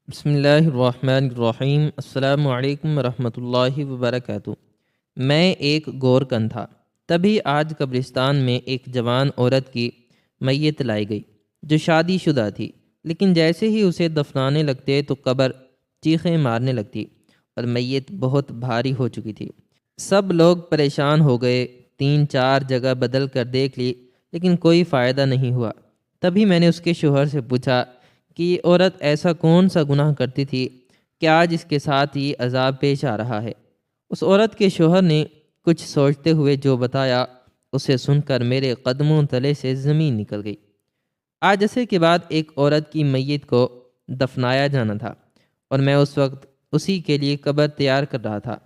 بسم اللہ الرحمن الرحیم۔ السلام علیکم ورحمۃ اللہ وبرکاتہ۔ میں ایک گورکن تھا، تبھی آج قبرستان میں ایک جوان عورت کی میت لائی گئی جو شادی شدہ تھی، لیکن جیسے ہی اسے دفنانے لگتے تو قبر چیخیں مارنے لگتی اور میت بہت بھاری ہو چکی تھی۔ سب لوگ پریشان ہو گئے، 3-4 جگہ بدل کر دیکھ لی لیکن کوئی فائدہ نہیں ہوا۔ تبھی میں نے اس کے شوہر سے پوچھا کہ یہ عورت ایسا کون سا گناہ کرتی تھی کہ آج اس کے ساتھ یہ عذاب پیش آ رہا ہے۔ اس عورت کے شوہر نے کچھ سوچتے ہوئے جو بتایا، اسے سن کر میرے قدموں تلے سے زمین نکل گئی۔ آج عصر کے بعد ایک عورت کی میت کو دفنایا جانا تھا اور میں اس وقت اسی کے لیے قبر تیار کر رہا تھا۔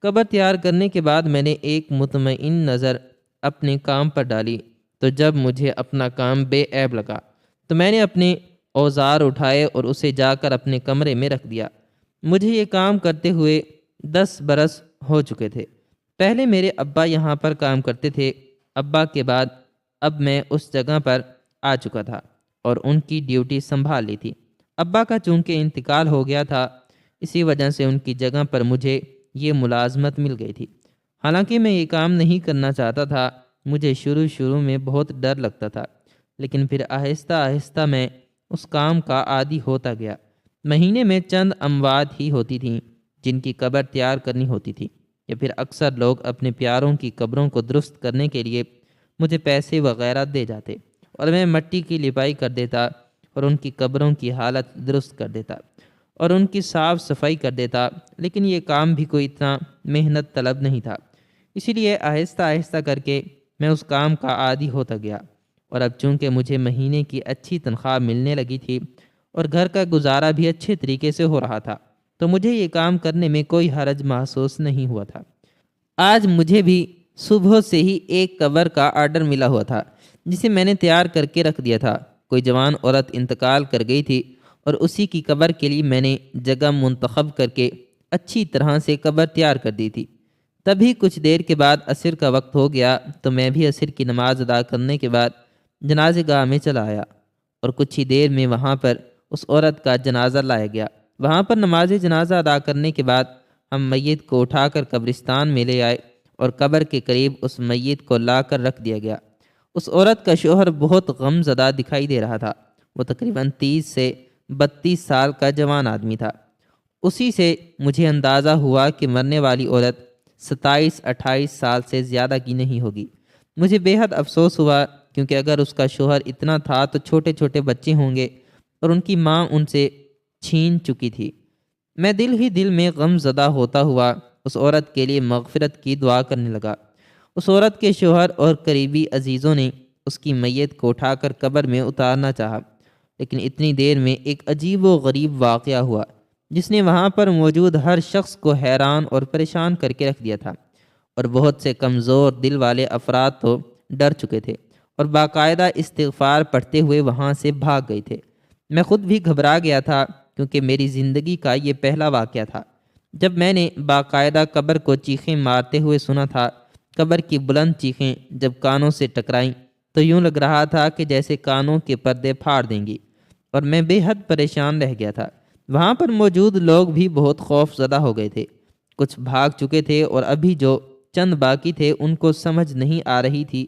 قبر تیار کرنے کے بعد میں نے ایک مطمئن نظر اپنے کام پر ڈالی، تو جب مجھے اپنا کام بے عیب لگا تو میں نے اپنے اوزار اٹھائے اور اسے جا کر اپنے کمرے میں رکھ دیا۔ مجھے یہ کام کرتے ہوئے 10 برس ہو چکے تھے۔ پہلے میرے ابا یہاں پر کام کرتے تھے، ابا کے بعد اب میں اس جگہ پر آ چکا تھا اور ان کی ڈیوٹی سنبھال لی تھی۔ ابا کا چونکہ انتقال ہو گیا تھا، اسی وجہ سے ان کی جگہ پر مجھے یہ ملازمت مل گئی تھی۔ حالانکہ میں یہ کام نہیں کرنا چاہتا تھا، مجھے شروع میں بہت ڈر لگتا تھا، لیکن پھر آہستہ آہستہ میں اس کام کا عادی ہوتا گیا۔ مہینے میں چند اموات ہی ہوتی تھیں جن کی قبر تیار کرنی ہوتی تھی، یا پھر اکثر لوگ اپنے پیاروں کی قبروں کو درست کرنے کے لیے مجھے پیسے وغیرہ دے جاتے اور میں مٹی کی لپائی کر دیتا اور ان کی قبروں کی حالت درست کر دیتا اور ان کی صاف صفائی کر دیتا، لیکن یہ کام بھی کوئی اتنا محنت طلب نہیں تھا، اسی لیے آہستہ آہستہ کر کے میں اس کام کا عادی ہوتا گیا۔ اور اب چونکہ مجھے مہینے کی اچھی تنخواہ ملنے لگی تھی اور گھر کا گزارا بھی اچھے طریقے سے ہو رہا تھا، تو مجھے یہ کام کرنے میں کوئی حرج محسوس نہیں ہوا تھا۔ آج مجھے بھی صبح سے ہی ایک قبر کا آرڈر ملا ہوا تھا جسے میں نے تیار کر کے رکھ دیا تھا۔ کوئی جوان عورت انتقال کر گئی تھی اور اسی کی قبر کے لیے میں نے جگہ منتخب کر کے اچھی طرح سے قبر تیار کر دی تھی۔ تبھی کچھ دیر کے بعد عصر کا وقت ہو گیا تو میں بھی عصر کی نماز ادا کرنے کے بعد جنازہ گاہ میں چلا آیا اور کچھ ہی دیر میں وہاں پر اس عورت کا جنازہ لایا گیا۔ وہاں پر نماز جنازہ ادا کرنے کے بعد ہم میت کو اٹھا کر قبرستان میں لے آئے اور قبر کے قریب اس میت کو لا کر رکھ دیا گیا۔ اس عورت کا شوہر بہت غم زدہ دکھائی دے رہا تھا۔ وہ تقریباً 30 سے 32 سال کا جوان آدمی تھا۔ اسی سے مجھے اندازہ ہوا کہ مرنے والی عورت 27-28 سال سے زیادہ کی نہیں ہوگی۔ مجھے بے حد افسوس ہوا، کیونکہ اگر اس کا شوہر اتنا تھا تو چھوٹے چھوٹے بچے ہوں گے اور ان کی ماں ان سے چھین چکی تھی۔ میں دل ہی دل میں غم زدہ ہوتا ہوا اس عورت کے لیے مغفرت کی دعا کرنے لگا۔ اس عورت کے شوہر اور قریبی عزیزوں نے اس کی میت کو اٹھا کر قبر میں اتارنا چاہا، لیکن اتنی دیر میں ایک عجیب و غریب واقعہ ہوا جس نے وہاں پر موجود ہر شخص کو حیران اور پریشان کر کے رکھ دیا تھا، اور بہت سے کمزور دل والے افراد تو ڈر چکے تھے اور باقاعدہ استغفار پڑھتے ہوئے وہاں سے بھاگ گئے تھے۔ میں خود بھی گھبرا گیا تھا، کیونکہ میری زندگی کا یہ پہلا واقعہ تھا جب میں نے باقاعدہ قبر کو چیخیں مارتے ہوئے سنا تھا۔ قبر کی بلند چیخیں جب کانوں سے ٹکرائیں تو یوں لگ رہا تھا کہ جیسے کانوں کے پردے پھاڑ دیں گی، اور میں بے حد پریشان رہ گیا تھا۔ وہاں پر موجود لوگ بھی بہت خوف زدہ ہو گئے تھے، کچھ بھاگ چکے تھے اور ابھی جو چند باقی تھے ان کو سمجھ نہیں آ رہی تھی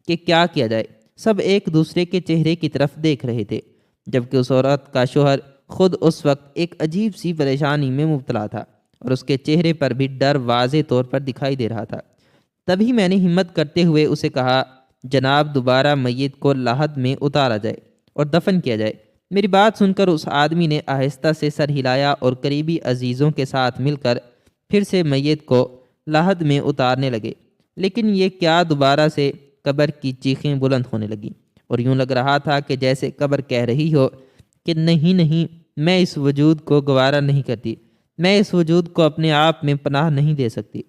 کہ کیا کیا جائے۔ سب ایک دوسرے کے چہرے کی طرف دیکھ رہے تھے، جبکہ اس عورت کا شوہر خود اس وقت ایک عجیب سی پریشانی میں مبتلا تھا اور اس کے چہرے پر بھی ڈر واضح طور پر دکھائی دے رہا تھا۔ تبھی میں نے ہمت کرتے ہوئے اسے کہا، جناب دوبارہ میت کو لاحد میں اتارا جائے اور دفن کیا جائے۔ میری بات سن کر اس آدمی نے آہستہ سے سر ہلایا اور قریبی عزیزوں کے ساتھ مل کر پھر سے میت کو لاحد میں اتارنے لگے، لیکن یہ کیا دوبارہ سے قبر کی چیخیں بلند ہونے لگیں اور یوں لگ رہا تھا کہ جیسے قبر کہہ رہی ہو کہ نہیں، میں اس وجود کو گوارا نہیں کرتی، میں اس وجود کو اپنے آپ میں پناہ نہیں دے سکتی،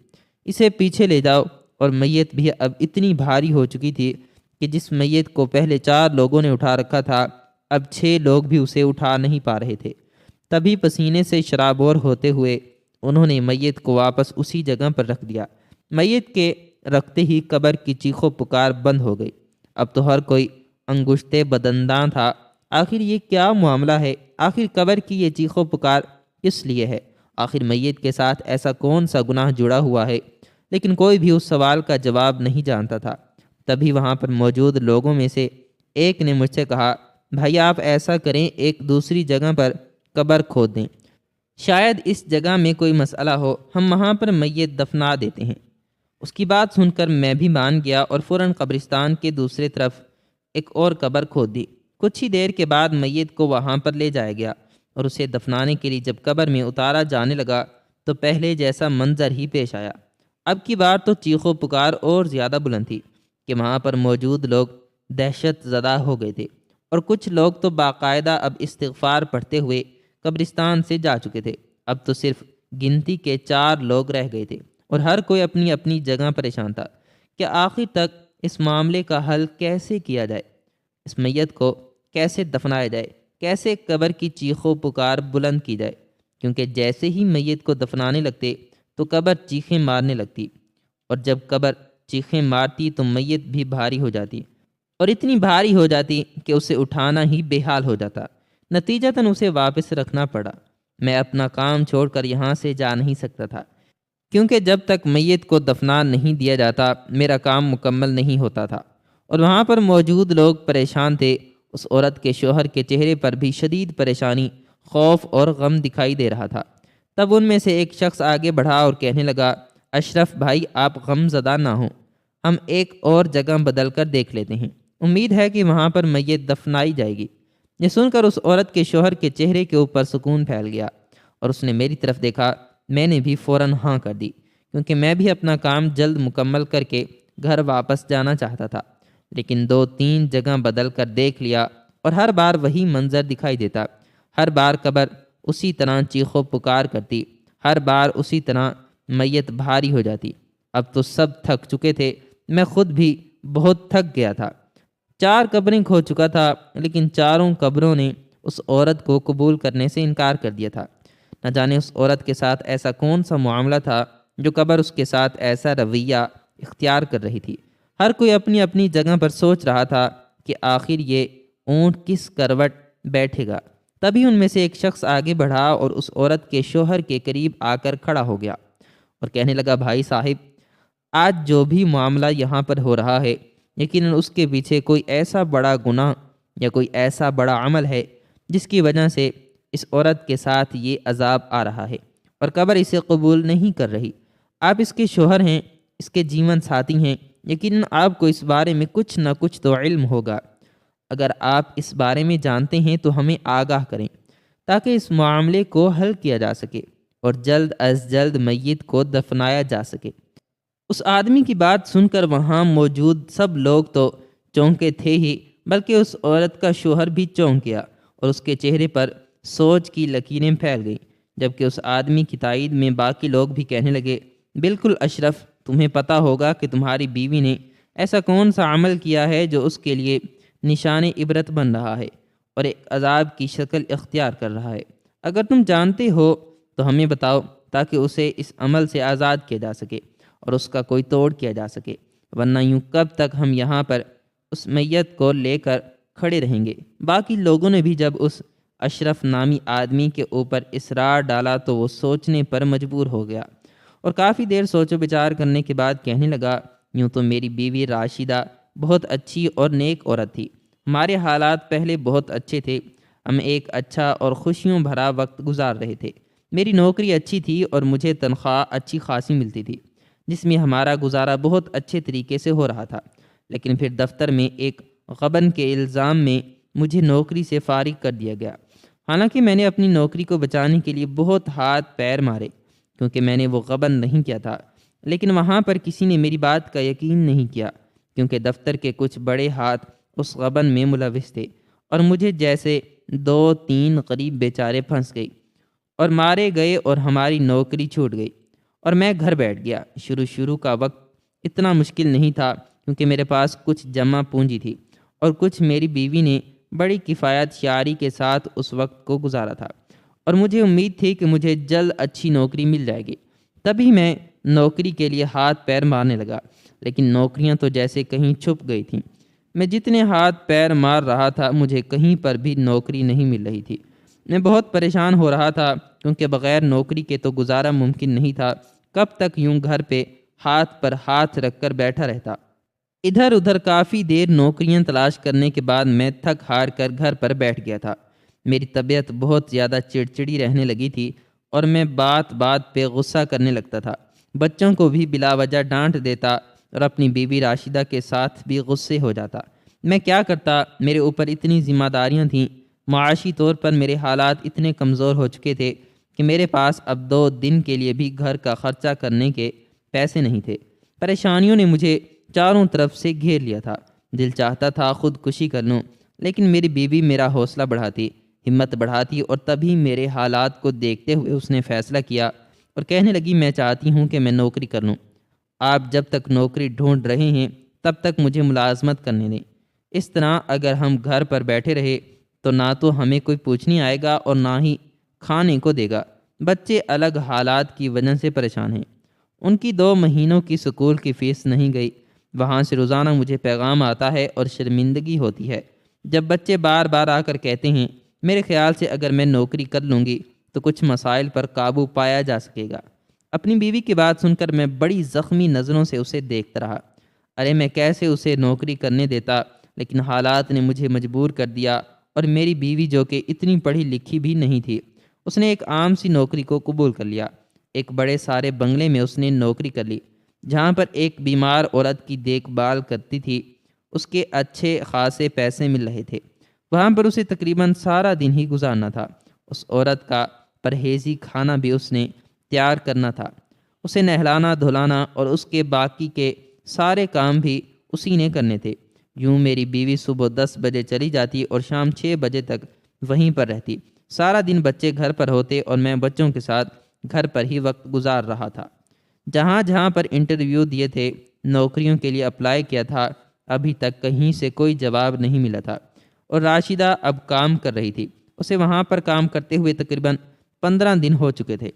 اسے پیچھے لے جاؤ۔ اور میت بھی اب اتنی بھاری ہو چکی تھی کہ جس میت کو پہلے 4 لوگوں نے اٹھا رکھا تھا، اب 6 لوگ بھی اسے اٹھا نہیں پا رہے تھے۔ تبھی پسینے سے شرابور ہوتے ہوئے انہوں نے میت کو واپس اسی جگہ پر رکھ دیا۔ میت کے رکھتے ہی قبر کی چیخ و پکار بند ہو گئی۔ اب تو ہر کوئی انگشتے بدنداں تھا آخر یہ کیا معاملہ ہے؟ آخر قبر کی یہ چیخ و پکار کس لیے ہے؟ آخر میت کے ساتھ ایسا کون سا گناہ جڑا ہوا ہے؟ لیکن کوئی بھی اس سوال کا جواب نہیں جانتا تھا۔ تبھی وہاں پر موجود لوگوں میں سے ایک نے مجھ سے کہا، بھائی آپ ایسا کریں، ایک دوسری جگہ پر قبر کھود دیں، شاید اس جگہ میں کوئی مسئلہ ہو، ہم وہاں پر میت دفنا دیتے ہیں۔ اس کی بات سن کر میں بھی مان گیا اور فوراً قبرستان کے دوسری طرف ایک اور قبر کھود دی۔ کچھ ہی دیر کے بعد میت کو وہاں پر لے جایا گیا اور اسے دفنانے کے لیے جب قبر میں اتارا جانے لگا تو پہلے جیسا منظر ہی پیش آیا۔ اب کی بار تو چیخ و پکار اور زیادہ بلند تھی کہ وہاں پر موجود لوگ دہشت زدہ ہو گئے تھے، اور کچھ لوگ تو باقاعدہ اب استغفار پڑھتے ہوئے قبرستان سے جا چکے تھے۔ اب تو صرف گنتی کے 4 لوگ رہ گئے تھے اور ہر کوئی اپنی اپنی جگہ پریشان تھا کہ آخر تک اس معاملے کا حل کیسے کیا جائے، اس میت کو کیسے دفنایا جائے، کیسے قبر کی چیخ و پکار بلند کی جائے، کیونکہ جیسے ہی میت کو دفنانے لگتے تو قبر چیخیں مارنے لگتی، اور جب قبر چیخیں مارتی تو میت بھی بھاری ہو جاتی، اور اتنی بھاری ہو جاتی کہ اسے اٹھانا ہی بے حال ہو جاتا۔ نتیجتاً اسے واپس رکھنا پڑا۔ میں اپنا کام چھوڑ کر یہاں سے جا نہیں سکتا تھا، کیونکہ جب تک میت کو دفنا نہیں دیا جاتا میرا کام مکمل نہیں ہوتا تھا، اور وہاں پر موجود لوگ پریشان تھے۔ اس عورت کے شوہر کے چہرے پر بھی شدید پریشانی، خوف اور غم دکھائی دے رہا تھا۔ تب ان میں سے ایک شخص آگے بڑھا اور کہنے لگا، اشرف بھائی آپ غم زدہ نہ ہوں، ہم ایک اور جگہ بدل کر دیکھ لیتے ہیں، امید ہے کہ وہاں پر میت دفنائی جائے گی۔ یہ سن کر اس عورت کے شوہر کے چہرے کے اوپر سکون پھیل گیا اور اس نے میری طرف دیکھا۔ میں نے بھی فوراً ہاں کر دی، کیونکہ میں بھی اپنا کام جلد مکمل کر کے گھر واپس جانا چاہتا تھا، لیکن 2-3 جگہ بدل کر دیکھ لیا اور ہر بار وہی منظر دکھائی دیتا۔ ہر بار قبر اسی طرح چیخ و پکار کرتی، ہر بار اسی طرح میت بھاری ہو جاتی۔ اب تو سب تھک چکے تھے، میں خود بھی بہت تھک گیا تھا۔ 4 قبریں کھو چکا تھا، لیکن چاروں قبروں نے اس عورت کو قبول کرنے سے انکار کر دیا تھا۔ نہ جانے اس عورت کے ساتھ ایسا کون سا معاملہ تھا جو قبر اس کے ساتھ ایسا رویہ اختیار کر رہی تھی۔ ہر کوئی اپنی اپنی جگہ پر سوچ رہا تھا کہ آخر یہ اونٹ کس کروٹ بیٹھے گا۔ تبھی ان میں سے ایک شخص آگے بڑھا اور اس عورت کے شوہر کے قریب آ کر کھڑا ہو گیا اور کہنے لگا، بھائی صاحب، آج جو بھی معاملہ یہاں پر ہو رہا ہے، یقیناً اس کے پیچھے کوئی ایسا بڑا گناہ یا کوئی ایسا بڑا عمل ہے جس کی وجہ سے اس عورت کے ساتھ یہ عذاب آ رہا ہے اور قبر اسے قبول نہیں کر رہی۔ آپ اس کے شوہر ہیں، اس کے جیون ساتھی ہیں، یقیناً آپ کو اس بارے میں کچھ نہ کچھ تو علم ہوگا۔ اگر آپ اس بارے میں جانتے ہیں تو ہمیں آگاہ کریں تاکہ اس معاملے کو حل کیا جا سکے اور جلد از جلد میت کو دفنایا جا سکے۔ اس آدمی کی بات سن کر وہاں موجود سب لوگ تو چونکے تھے ہی، بلکہ اس عورت کا شوہر بھی چونک گیا اور اس کے چہرے پر سوچ کی لکیریں پھیل گئیں، جبکہ اس آدمی کی تائید میں باقی لوگ بھی کہنے لگے، بالکل اشرف، تمہیں پتہ ہوگا کہ تمہاری بیوی نے ایسا کون سا عمل کیا ہے جو اس کے لیے نشان عبرت بن رہا ہے اور ایک عذاب کی شکل اختیار کر رہا ہے۔ اگر تم جانتے ہو تو ہمیں بتاؤ تاکہ اسے اس عمل سے آزاد کیا جا سکے اور اس کا کوئی توڑ کیا جا سکے، ورنہ یوں کب تک ہم یہاں پر اس میت کو لے کر کھڑے رہیں گے۔ باقی لوگوں نے بھی جب اس اشرف نامی آدمی کے اوپر اصرار ڈالا تو وہ سوچنے پر مجبور ہو گیا اور کافی دیر سوچ و بچار کرنے کے بعد کہنے لگا، یوں تو میری بیوی راشدہ بہت اچھی اور نیک عورت تھی، ہمارے حالات پہلے بہت اچھے تھے، ہم ایک اچھا اور خوشیوں بھرا وقت گزار رہے تھے، میری نوکری اچھی تھی اور مجھے تنخواہ اچھی خاصی ملتی تھی جس میں ہمارا گزارا بہت اچھے طریقے سے ہو رہا تھا۔ لیکن پھر دفتر میں ایک غبن کے الزام میں مجھے نوکری سے فارغ کر دیا گیا، حالانکہ میں نے اپنی نوکری کو بچانے کے لیے بہت ہاتھ پیر مارے کیونکہ میں نے وہ غبن نہیں کیا تھا، لیکن وہاں پر کسی نے میری بات کا یقین نہیں کیا کیونکہ دفتر کے کچھ بڑے ہاتھ اس غبن میں ملوث تھے اور مجھے جیسے 2-3 غریب بیچارے پھنس گئی اور مارے گئے اور ہماری نوکری چھوٹ گئی اور میں گھر بیٹھ گیا۔ شروع کا وقت اتنا مشکل نہیں تھا کیونکہ میرے پاس کچھ جمع پونجی تھی اور کچھ میری بیوی نے بڑی کفایت شعاری کے ساتھ اس وقت کو گزارا تھا اور مجھے امید تھی کہ مجھے جلد اچھی نوکری مل جائے گی۔ تبھی میں نوکری کے لیے ہاتھ پیر مارنے لگا، لیکن نوکریاں تو جیسے کہیں چھپ گئی تھیں۔ میں جتنے ہاتھ پیر مار رہا تھا مجھے کہیں پر بھی نوکری نہیں مل رہی تھی۔ میں بہت پریشان ہو رہا تھا کیونکہ بغیر نوکری کے تو گزارا ممکن نہیں تھا۔ کب تک یوں گھر پہ ہاتھ پر ہاتھ رکھ کر بیٹھا رہتا؟ ادھر ادھر کافی دیر نوکریاں تلاش کرنے کے بعد میں تھک ہار کر گھر پر بیٹھ گیا تھا۔ میری طبیعت بہت زیادہ چڑچڑی رہنے لگی تھی اور میں بات بات پہ غصہ کرنے لگتا تھا۔ بچوں کو بھی بلا وجہ ڈانٹ دیتا اور اپنی بیوی راشدہ کے ساتھ بھی غصے ہو جاتا۔ میں کیا کرتا؟ میرے اوپر اتنی ذمہ داریاں تھیں۔ معاشی طور پر میرے حالات اتنے کمزور ہو چکے تھے کہ میرے پاس اب 2 دن کے لیے بھی گھر کا خرچہ کرنے کے پیسے نہیں تھے۔ پریشانیوں نے مجھے چاروں طرف سے گھیر لیا تھا۔ دل چاہتا تھا خودکشی کر لوں، لیکن میری بیوی میرا حوصلہ بڑھاتی، ہمت بڑھاتی، اور تبھی میرے حالات کو دیکھتے ہوئے اس نے فیصلہ کیا اور کہنے لگی، میں چاہتی ہوں کہ میں نوکری کر لوں۔ آپ جب تک نوکری ڈھونڈ رہے ہیں تب تک مجھے ملازمت کرنے دیں۔ اس طرح اگر ہم گھر پر بیٹھے رہے تو نہ تو ہمیں کوئی پوچھنے آئے گا اور نہ ہی کھانے کو دے گا۔ بچے الگ حالات کی وجہ سے پریشان ہیں۔ ان کی 2 مہینوں کی سکول کی فیس نہیں گئی۔ وہاں سے روزانہ مجھے پیغام آتا ہے اور شرمندگی ہوتی ہے جب بچے بار بار آ کر کہتے ہیں، میرے خیال سے اگر میں نوکری کر لوں گی تو کچھ مسائل پر قابو پایا جا سکے گا۔ اپنی بیوی کی بات سن کر میں بڑی زخمی نظروں سے اسے دیکھتا رہا۔ ارے میں کیسے اسے نوکری کرنے دیتا، لیکن حالات نے مجھے مجبور کر دیا، اور میری بیوی جو کہ اتنی پڑھی لکھی بھی نہیں تھی، اس نے ایک عام سی نوکری کو قبول کر لیا۔ ایک بڑے سارے بنگلے میں اس نے نوکری کر لی، جہاں پر ایک بیمار عورت کی دیکھ بھال کرتی تھی۔ اس کے اچھے خاصے پیسے مل رہے تھے۔ وہاں پر اسے تقریباً سارا دن ہی گزارنا تھا۔ اس عورت کا پرہیزی کھانا بھی اس نے تیار کرنا تھا، اسے نہلانا دھلانا اور اس کے باقی کے سارے کام بھی اسی نے کرنے تھے۔ یوں میری بیوی صبح 10 بجے چلی جاتی اور شام 6 بجے تک وہیں پر رہتی۔ سارا دن بچے گھر پر ہوتے اور میں بچوں کے ساتھ گھر پر ہی وقت گزار رہا تھا۔ جہاں جہاں پر انٹرویو دیے تھے، نوکریوں کے لیے اپلائی کیا تھا، ابھی تک کہیں سے کوئی جواب نہیں ملا تھا۔ اور راشدہ اب کام کر رہی تھی۔ اسے وہاں پر کام کرتے ہوئے تقریباً 15 دن ہو چکے تھے۔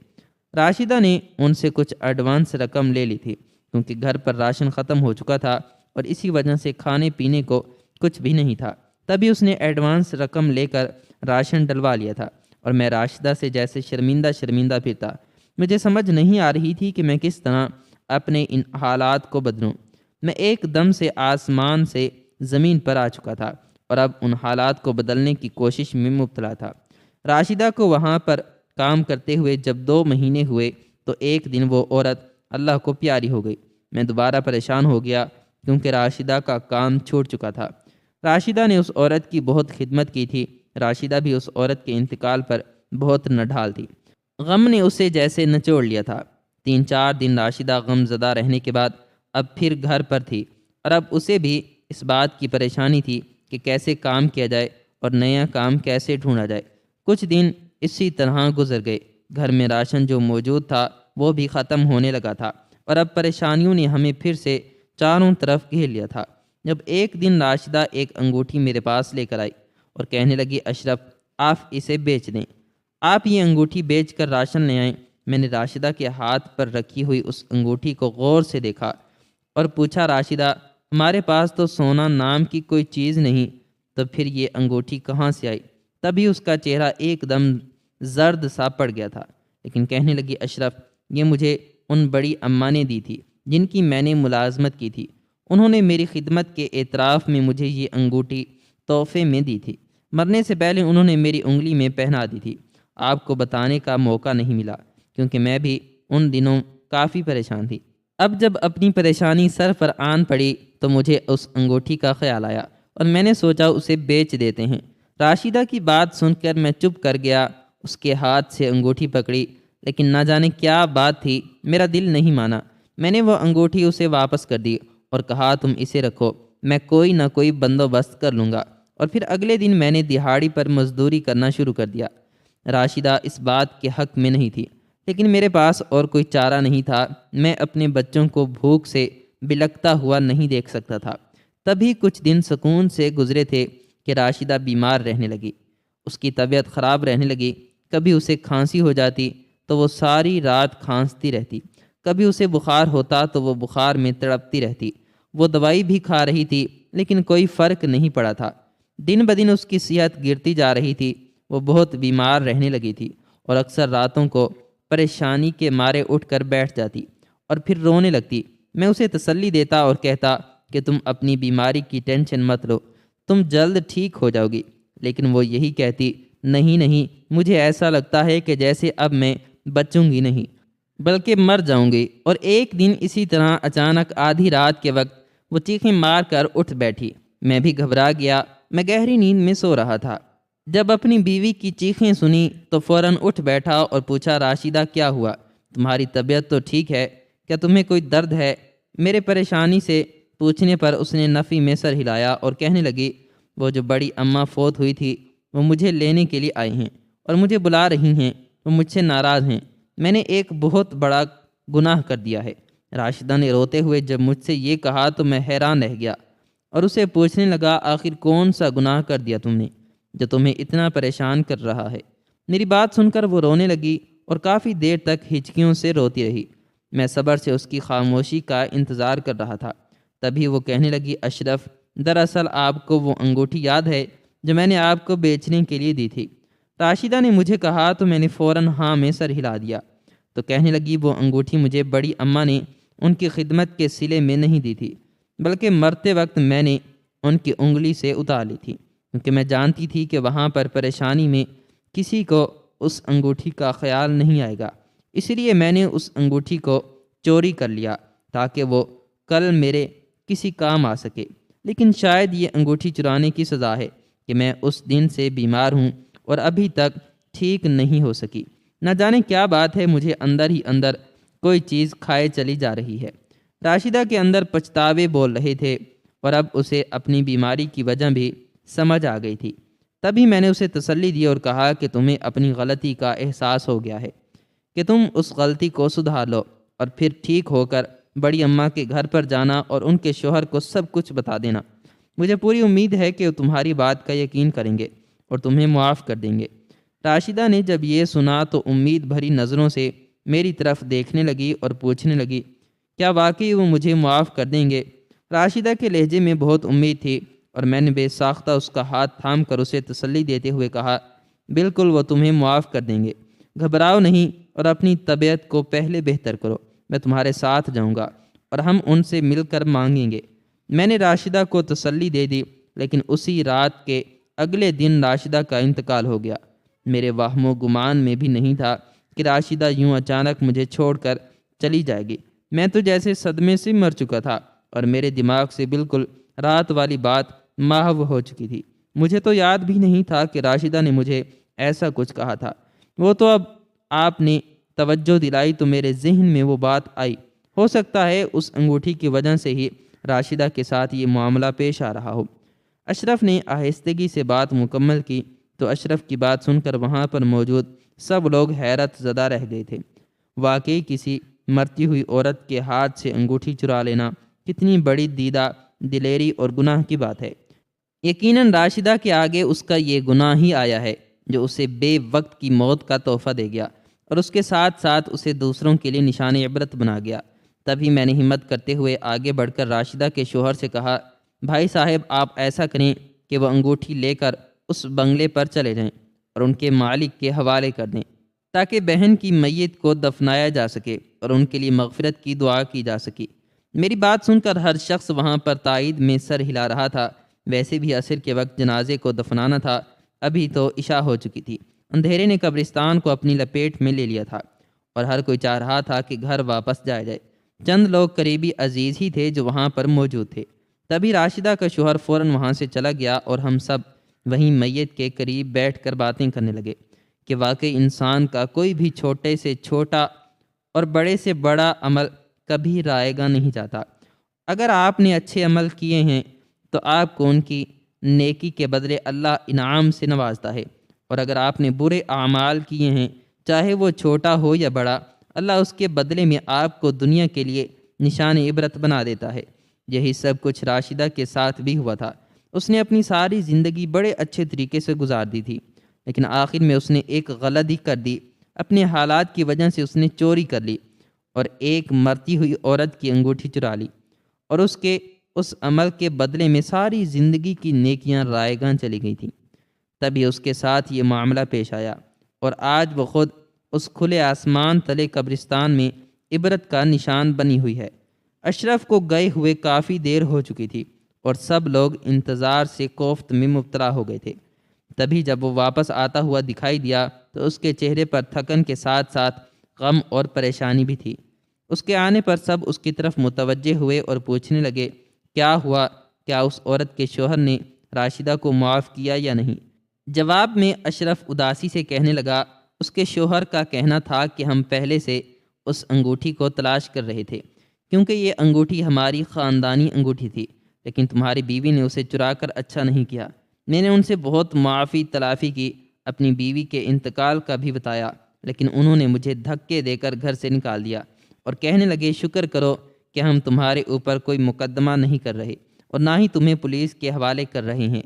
راشدہ نے ان سے کچھ ایڈوانس رقم لے لی تھی کیونکہ گھر پر راشن ختم ہو چکا تھا اور اسی وجہ سے کھانے پینے کو کچھ بھی نہیں تھا۔ تبھی اس نے ایڈوانس رقم لے کر راشن ڈلوا لیا تھا اور میں راشدہ سے جیسے شرمندہ شرمندہ پھرتا۔ مجھے سمجھ نہیں آ رہی تھی کہ میں کس طرح اپنے ان حالات کو بدلوں۔ میں ایک دم سے آسمان سے زمین پر آ چکا تھا اور اب ان حالات کو بدلنے کی کوشش میں مبتلا تھا۔ راشدہ کو وہاں پر کام کرتے ہوئے جب 2 مہینے ہوئے تو ایک دن وہ عورت اللہ کو پیاری ہو گئی۔ میں دوبارہ پریشان ہو گیا کیونکہ راشدہ کا کام چھوٹ چکا تھا۔ راشدہ نے اس عورت کی بہت خدمت کی تھی۔ راشدہ بھی اس عورت کے انتقال پر بہت نڈھال تھی۔ غم نے اسے جیسے نچوڑ لیا تھا۔ 3-4 دن راشدہ غم زدہ رہنے کے بعد اب پھر گھر پر تھی اور اب اسے بھی اس بات کی پریشانی تھی کہ کیسے کام کیا جائے اور نیا کام کیسے ڈھونڈا جائے۔ کچھ دن اسی طرح گزر گئے۔ گھر میں راشن جو موجود تھا وہ بھی ختم ہونے لگا تھا اور اب پریشانیوں نے ہمیں پھر سے چاروں طرف گھیر لیا تھا۔ جب ایک دن راشدہ ایک انگوٹھی میرے پاس لے کر آئی اور کہنے لگی، اشرف آپ اسے بیچ دیں، آپ یہ انگوٹھی بیچ کر راشن لے آئیں۔ میں نے راشدہ کے ہاتھ پر رکھی ہوئی اس انگوٹھی کو غور سے دیکھا اور پوچھا، راشدہ ہمارے پاس تو سونا نام کی کوئی چیز نہیں، تو پھر یہ انگوٹھی کہاں سے آئی؟ تبھی اس کا چہرہ ایک دم زرد سا پڑ گیا تھا، لیکن کہنے لگی، اشرف یہ مجھے ان بڑی اماں نے دی تھی جن کی میں نے ملازمت کی تھی۔ انہوں نے میری خدمت کے اعتراف میں مجھے یہ انگوٹھی تحفے میں دی تھی۔ مرنے سے پہلے انہوں نے میری انگلی میں پہنا دی تھی۔ آپ کو بتانے کا موقع نہیں ملا کیونکہ میں بھی ان دنوں کافی پریشان تھی۔ اب جب اپنی پریشانی سر پر آن پڑی تو مجھے اس انگوٹھی کا خیال آیا اور میں نے سوچا اسے بیچ دیتے ہیں۔ راشدہ کی بات سن کر میں چپ کر گیا۔ اس کے ہاتھ سے انگوٹھی پکڑی، لیکن نہ جانے کیا بات تھی، میرا دل نہیں مانا۔ میں نے وہ انگوٹھی اسے واپس کر دی اور کہا، تم اسے رکھو، میں کوئی نہ کوئی بندوبست کر لوں گا۔ اور پھر اگلے دن میں نے دہاڑی پر مزدوری کرنا شروع کر دیا۔ راشدہ اس بات کے حق میں نہیں تھی، لیکن میرے پاس اور کوئی چارہ نہیں تھا۔ میں اپنے بچوں کو بھوک سے بلکتا ہوا نہیں دیکھ سکتا تھا۔ تبھی کچھ دن سکون سے گزرے تھے کہ راشدہ بیمار رہنے لگی۔ اس کی طبیعت خراب رہنے لگی۔ کبھی اسے کھانسی ہو جاتی تو وہ ساری رات کھانستی رہتی، کبھی اسے بخار ہوتا تو وہ بخار میں تڑپتی رہتی۔ وہ دوائی بھی کھا رہی تھی لیکن کوئی فرق نہیں پڑا تھا۔ دن بدن اس کی صحت گرتی جا رہی تھی، وہ بہت بیمار رہنے لگی تھی اور اکثر راتوں کو پریشانی کے مارے اٹھ کر بیٹھ جاتی اور پھر رونے لگتی۔ میں اسے تسلی دیتا اور کہتا کہ تم اپنی بیماری کی ٹینشن مت لو، تم جلد ٹھیک ہو جاؤ گی، لیکن وہ یہی کہتی، نہیں نہیں، مجھے ایسا لگتا ہے کہ جیسے اب میں بچوں گی نہیں بلکہ مر جاؤں گی۔ اور ایک دن اسی طرح اچانک آدھی رات کے وقت وہ چیخیں مار کر اٹھ بیٹھی۔ میں بھی گھبرا گیا، میں گہری نیند میں سو رہا تھا۔ جب اپنی بیوی کی چیخیں سنی تو فوراً اٹھ بیٹھا اور پوچھا، راشدہ کیا ہوا؟ تمہاری طبیعت تو ٹھیک ہے، کیا تمہیں کوئی درد ہے؟ میرے پریشانی سے پوچھنے پر اس نے نفی میں سر ہلایا اور کہنے لگی، وہ جو بڑی اماں فوت ہوئی تھی وہ مجھے لینے کے لیے آئی ہیں اور مجھے بلا رہی ہیں، وہ مجھ سے ناراض ہیں، میں نے ایک بہت بڑا گناہ کر دیا ہے۔ راشدہ نے روتے ہوئے جب مجھ سے یہ کہا تو میں حیران رہ گیا اور اسے پوچھنے لگا، آخر کون سا گناہ کر دیا تم نے جو تمہیں اتنا پریشان کر رہا ہے؟ میری بات سن کر وہ رونے لگی اور کافی دیر تک ہچکیوں سے روتی رہی۔ میں صبر سے اس کی خاموشی کا انتظار کر رہا تھا۔ تبھی وہ کہنے لگی، اشرف، دراصل آپ کو وہ انگوٹھی یاد ہے جو میں نے آپ کو بیچنے کے لیے دی تھی؟ راشدہ نے مجھے کہا تو میں نے فوراً ہاں میں سر ہلا دیا۔ تو کہنے لگی، وہ انگوٹھی مجھے بڑی اماں نے ان کی خدمت کے صلے میں نہیں دی تھی، بلکہ مرتے وقت میں نے ان کی انگلی سے اتار لی تھی، کیونکہ میں جانتی تھی کہ وہاں پر پریشانی میں کسی کو اس انگوٹھی کا خیال نہیں آئے گا۔ اس لیے میں نے اس انگوٹھی کو چوری کر لیا تاکہ وہ کل میرے کسی کام آ سکے۔ لیکن شاید یہ انگوٹھی چرانے کی سزا ہے کہ میں اس دن سے بیمار ہوں اور ابھی تک ٹھیک نہیں ہو سکی۔ نہ جانے کیا بات ہے، مجھے اندر ہی اندر کوئی چیز کھائے چلی جا رہی ہے۔ راشدہ کے اندر پچھتاوے بول رہے تھے اور اب اسے اپنی بیماری کی وجہ بھی سمجھ آ گئی تھی۔ تبھی میں نے اسے تسلی دی اور کہا کہ تمہیں اپنی غلطی کا احساس ہو گیا ہے، کہ تم اس غلطی کو سدھار لو اور پھر ٹھیک ہو کر بڑی اماں کے گھر پر جانا اور ان کے شوہر کو سب کچھ بتا دینا۔ مجھے پوری امید ہے کہ وہ تمہاری بات کا یقین کریں گے اور تمہیں معاف کر دیں گے۔ راشدہ نے جب یہ سنا تو امید بھری نظروں سے میری طرف دیکھنے لگی اور پوچھنے لگی، کیا واقعی وہ مجھے معاف کر دیں گے؟ راشدہ کے لہجے میں بہت امید تھی اور میں نے بے ساختہ اس کا ہاتھ تھام کر اسے تسلی دیتے ہوئے کہا، بالکل وہ تمہیں معاف کر دیں گے، گھبراؤ نہیں اور اپنی طبیعت کو پہلے بہتر کرو، میں تمہارے ساتھ جاؤں گا اور ہم ان سے مل کر مانگیں گے۔ میں نے راشدہ کو تسلی دے دی، لیکن اسی رات کے اگلے دن راشدہ کا انتقال ہو گیا۔ میرے وہم و گمان میں بھی نہیں تھا کہ راشدہ یوں اچانک مجھے چھوڑ کر چلی جائے گی۔ میں تو جیسے صدمے سے مر چکا تھا اور میرے دماغ سے بالکل رات والی بات محو ہو چکی تھی۔ مجھے تو یاد بھی نہیں تھا کہ راشدہ نے مجھے ایسا کچھ کہا تھا۔ وہ تو اب آپ نے توجہ دلائی تو میرے ذہن میں وہ بات آئی، ہو سکتا ہے اس انگوٹھی کی وجہ سے ہی راشدہ کے ساتھ یہ معاملہ پیش آ رہا ہو۔ اشرف نے آہستگی سے بات مکمل کی تو اشرف کی بات سن کر وہاں پر موجود سب لوگ حیرت زدہ رہ گئے تھے۔ واقعی کسی مرتی ہوئی عورت کے ہاتھ سے انگوٹھی چرا لینا کتنی بڑی دیدہ دلیری اور گناہ کی بات ہے۔ یقیناً راشدہ کے آگے اس کا یہ گناہ ہی آیا ہے جو اسے بے وقت کی موت کا تحفہ دے گیا اور اس کے ساتھ ساتھ اسے دوسروں کے لیے نشان عبرت بنا گیا۔ تبھی میں نے ہمت کرتے ہوئے آگے بڑھ کر راشدہ کے شوہر سے کہا، بھائی صاحب، آپ ایسا کریں کہ وہ انگوٹھی لے کر اس بنگلے پر چلے جائیں اور ان کے مالک کے حوالے کر دیں تاکہ بہن کی میت کو دفنایا جا سکے اور ان کے لیے مغفرت کی دعا کی جا سکے۔ میری بات سن کر ہر شخص وہاں پر تائید میں سر ہلا رہا تھا۔ ویسے بھی عصر کے وقت جنازے کو دفنانا تھا، ابھی تو عشاء ہو چکی تھی۔ اندھیرے نے قبرستان کو اپنی لپیٹ میں لے لیا تھا اور ہر کوئی چاہ رہا تھا کہ گھر واپس جایا جائے۔ چند لوگ قریبی عزیز ہی تھے جو وہاں پر موجود تھے۔ تبھی راشدہ کا شوہر فوراً وہاں سے چلا گیا اور ہم سب وہیں میت کے قریب بیٹھ کر باتیں کرنے لگے کہ واقعی انسان کا کوئی بھی چھوٹے سے چھوٹا اور بڑے سے بڑا عمل کبھی رائے گا نہیں جاتا۔ اگر آپ نے اچھے عمل کیے ہیں تو آپ کو ان کی نیکی کے بدلے اللہ انعام سے نوازتا ہے، اور اگر آپ نے برے اعمال کیے ہیں چاہے وہ چھوٹا ہو یا بڑا، اللہ اس کے بدلے میں آپ کو دنیا کے لیے نشان عبرت بنا دیتا ہے۔ یہی سب کچھ راشدہ کے ساتھ بھی ہوا تھا۔ اس نے اپنی ساری زندگی بڑے اچھے طریقے سے گزار دی تھی، لیکن آخر میں اس نے ایک غلطی کر دی۔ اپنے حالات کی وجہ سے اس نے چوری کر لی اور ایک مرتی ہوئی عورت کی انگوٹھی چرا لی اور اس کے اس عمل کے بدلے میں ساری زندگی کی نیکیاں رائیگاں چلی گئی تھیں۔ تبھی اس کے ساتھ یہ معاملہ پیش آیا، اور آج وہ خود اس کھلے آسمان تلے قبرستان میں عبرت کا نشان بنی ہوئی ہے۔ اشرف کو گئے ہوئے کافی دیر ہو چکی تھی اور سب لوگ انتظار سے کوفت میں مبتلا ہو گئے تھے۔ تبھی جب وہ واپس آتا ہوا دکھائی دیا تو اس کے چہرے پر تھکن کے ساتھ ساتھ غم اور پریشانی بھی تھی۔ اس کے آنے پر سب اس کی طرف متوجہ ہوئے اور پوچھنے لگے، کیا ہوا؟ کیا اس عورت کے شوہر نے راشدہ کو معاف کیا یا نہیں؟ جواب میں اشرف اداسی سے کہنے لگا، اس کے شوہر کا کہنا تھا کہ ہم پہلے سے اس انگوٹھی کو تلاش کر رہے تھے، کیونکہ یہ انگوٹھی ہماری خاندانی انگوٹھی تھی، لیکن تمہاری بیوی نے اسے چرا کر اچھا نہیں کیا۔ میں نے ان سے بہت معافی تلافی کی، اپنی بیوی کے انتقال کا بھی بتایا، لیکن انہوں نے مجھے دھکے دے کر گھر سے نکال دیا اور کہنے لگے، شکر کرو کہ ہم تمہارے اوپر کوئی مقدمہ نہیں کر رہے اور نہ ہی تمہیں پولیس کے حوالے کر رہے ہیں،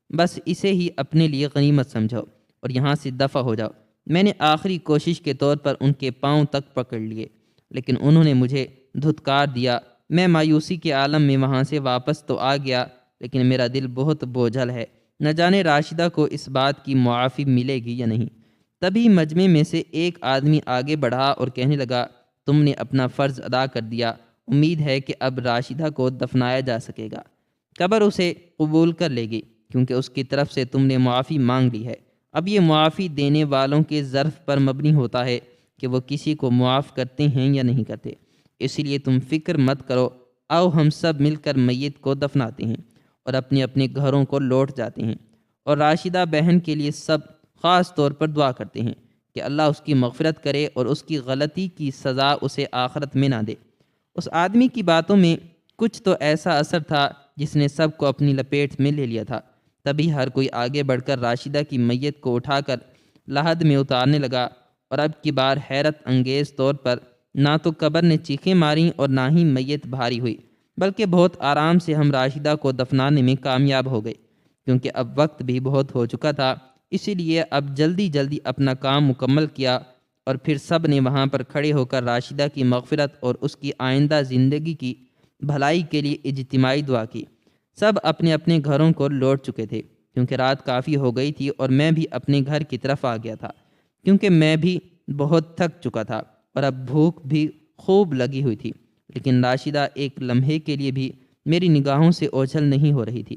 بس اسے ہی اپنے لیے غنیمت سمجھو اور یہاں سے دفع ہو جاؤ۔ میں نے آخری کوشش کے طور پر ان کے پاؤں تک پکڑ لیے، لیکن انہوں نے مجھے دھتکار دیا۔ میں مایوسی کے عالم میں وہاں سے واپس تو آ گیا، لیکن میرا دل بہت بوجھل ہے، نہ جانے راشدہ کو اس بات کی معافی ملے گی یا نہیں۔ تبھی مجمع میں سے ایک آدمی آگے بڑھا اور کہنے لگا، تم نے اپنا فرض ادا کر دیا، امید ہے کہ اب راشدہ کو دفنایا جا سکے گا، قبر اسے قبول کر لے گی، کیونکہ اس کی طرف سے تم نے معافی مانگ لی ہے۔ اب یہ معافی دینے والوں کے ظرف پر مبنی ہوتا ہے کہ وہ کسی کو معاف کرتے ہیں یا نہیں کرتے، اس لیے تم فکر مت کرو، آؤ ہم سب مل کر میت کو دفناتے ہیں اور اپنے اپنے گھروں کو لوٹ جاتے ہیں، اور راشدہ بہن کے لیے سب خاص طور پر دعا کرتے ہیں کہ اللہ اس کی مغفرت کرے اور اس کی غلطی کی سزا اسے آخرت میں نہ دے۔ اس آدمی کی باتوں میں کچھ تو ایسا اثر تھا جس نے سب کو اپنی لپیٹ میں لے لیا تھا۔ تبھی ہر کوئی آگے بڑھ کر راشدہ کی میت کو اٹھا کر لحد میں اتارنے لگا، اور اب کی بار حیرت انگیز طور پر نہ تو قبر نے چیخیں ماریں اور نہ ہی میت بھاری ہوئی، بلکہ بہت آرام سے ہم راشدہ کو دفنانے میں کامیاب ہو گئے، کیونکہ اب وقت بھی بہت ہو چکا تھا، اسی لیے اب جلدی جلدی اپنا کام مکمل کیا، اور پھر سب نے وہاں پر کھڑے ہو کر راشدہ کی مغفرت اور اس کی آئندہ زندگی کی بھلائی کے لیے اجتماعی دعا کی۔ سب اپنے اپنے گھروں کو لوٹ چکے تھے، کیونکہ رات کافی ہو گئی تھی، اور میں بھی اپنے گھر کی طرف آ گیا تھا، کیونکہ میں بھی بہت تھک چکا تھا اور اب بھوک بھی خوب لگی ہوئی تھی، لیکن راشدہ ایک لمحے کے لیے بھی میری نگاہوں سے اوجھل نہیں ہو رہی تھی۔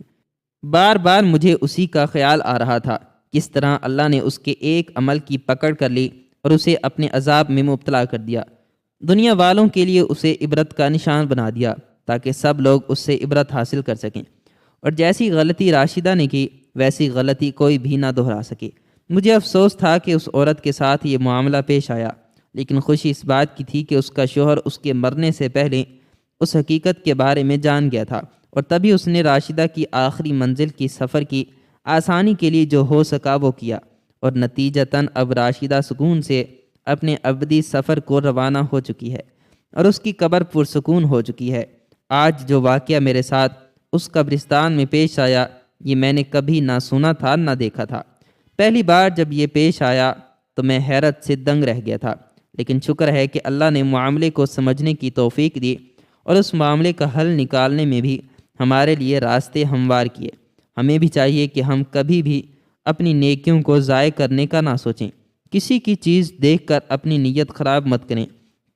بار بار مجھے اسی کا خیال آ رہا تھا، کس طرح اللہ نے اس کے ایک عمل کی پکڑ کر لی اور اسے اپنے عذاب میں مبتلا کر دیا، دنیا والوں کے لیے اسے عبرت کا نشان بنا دیا تاکہ سب لوگ اس سے عبرت حاصل کر سکیں، اور جیسی غلطی راشدہ نے کی ویسی غلطی کوئی بھی نہ دہرا سکے۔ مجھے افسوس تھا کہ اس عورت کے ساتھ یہ معاملہ پیش آیا، لیکن خوشی اس بات کی تھی کہ اس کا شوہر اس کے مرنے سے پہلے اس حقیقت کے بارے میں جان گیا تھا، اور تبھی اس نے راشدہ کی آخری منزل کی سفر کی آسانی کے لیے جو ہو سکا وہ کیا، اور نتیجتاً اب راشدہ سکون سے اپنے ابدی سفر کو روانہ ہو چکی ہے، اور اس کی قبر پرسکون ہو چکی ہے۔ آج جو واقعہ میرے ساتھ اس قبرستان میں پیش آیا، یہ میں نے کبھی نہ سنا تھا نہ دیکھا تھا۔ پہلی بار جب یہ پیش آیا تو میں حیرت سے دنگ رہ گیا تھا، لیکن شکر ہے کہ اللہ نے معاملے کو سمجھنے کی توفیق دی اور اس معاملے کا حل نکالنے میں بھی ہمارے لیے راستے ہموار کیے۔ ہمیں بھی چاہیے کہ ہم کبھی بھی اپنی نیکیوں کو ضائع کرنے کا نہ سوچیں، کسی کی چیز دیکھ کر اپنی نیت خراب مت کریں۔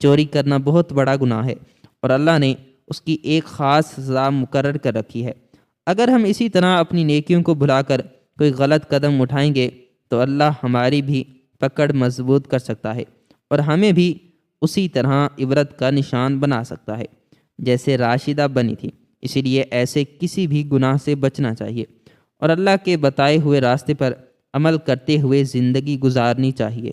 چوری کرنا بہت بڑا گناہ ہے، اور اللہ نے اس کی ایک خاص سزا مقرر کر رکھی ہے۔ اگر ہم اسی طرح اپنی نیکیوں کو بھلا کر کوئی غلط قدم اٹھائیں گے تو اللہ ہماری بھی پکڑ مضبوط کر سکتا ہے اور ہمیں بھی اسی طرح عبرت کا نشان بنا سکتا ہے جیسے راشدہ بنی تھی۔ اسی لیے ایسے کسی بھی گناہ سے بچنا چاہیے اور اللہ کے بتائے ہوئے راستے پر عمل کرتے ہوئے زندگی گزارنی چاہیے۔